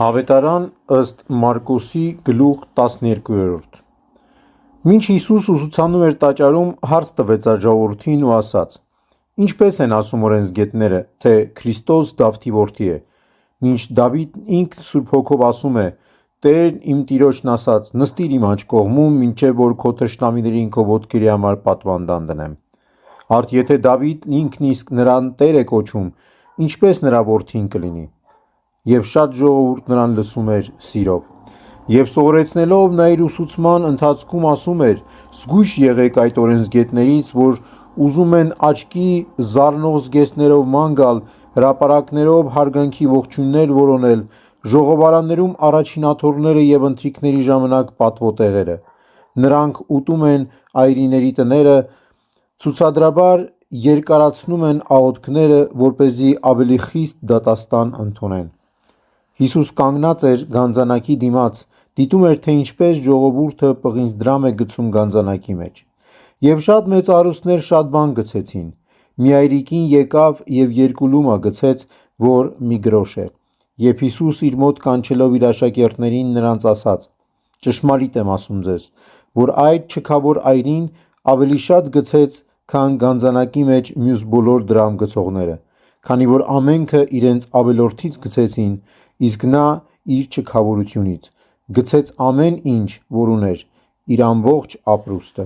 Ավետարան ըստ Մարկոսի գլուխ 12-րդ Մինչ Հիսուս ուսուցանում էր տաճարում, հարց տվեց այդ ժողովրդին ու ասաց. Ինչպես են ասում օրենսգետները, թե Քրիստոս Դավթի որդի է, մինչ Դավիթ ինքն Սուրբ Հոգով ասում է. Տերն իմ Տիրոջն ասաց. նստիր իմ աջ կողմում, մինչև որ քո թշնամիներին քո ոտքերի համար պատվանդան դնեմ։ Արդ եթե Դավիթն ինքն իսկ նրան Տեր է կոչում, ինչպես նրա որդին կլինի։ Եվ շատ ժողովուրդ նրան լսում էր սիրով։ Եվ սովորեցնելով նա իր ուսուցման ընթացքում ասում էր. զգույշ եղեք այդ օրենսգետներից, որ ուզում են աչքի զարնող զգեստներով ման գալ, հրապարակներով հարգանքի ողջույններ որոնել, ժողովարաններում առաջինաթոռները և ընթրիքների ժամանակ պատվոտեղերը։ Նրանք ուտում են այրիների տները, ցուցադրաբար երկարացնում են աղոթքները, որպեսզի ավելի խիստ դատաստան ընդունեն։ Հիսուս կանգնած էր գանձանակի դիմաց, դիտում էր, թե ինչպես ժողովուրդը պղինձդրամ է գցում գանձանակի մեջ։ Եվ շատ մեծահարուստներ շատ բան գցեցին։ Մի այրիկին եկավ և 2 լումա գցեց, որ մի գրոշ է։ Եվ Հիսուս իր մոտ կանչելով իր աշակերտներին նրանց ասաց. ճշմարիտ եմ ասում ձեզ, որ այդ չքավոր այրին ավելի շատ գցեց, քան գանձանակի մեջ մյուս բոլոր դրամ գցողները, քանի որ ամենքը իրենց ավելորդից գցեցին, իսկ նա իր չքավորությունից գցեց ամեն ինչ, որ ուներ, իր ամբողջ ապրուստը։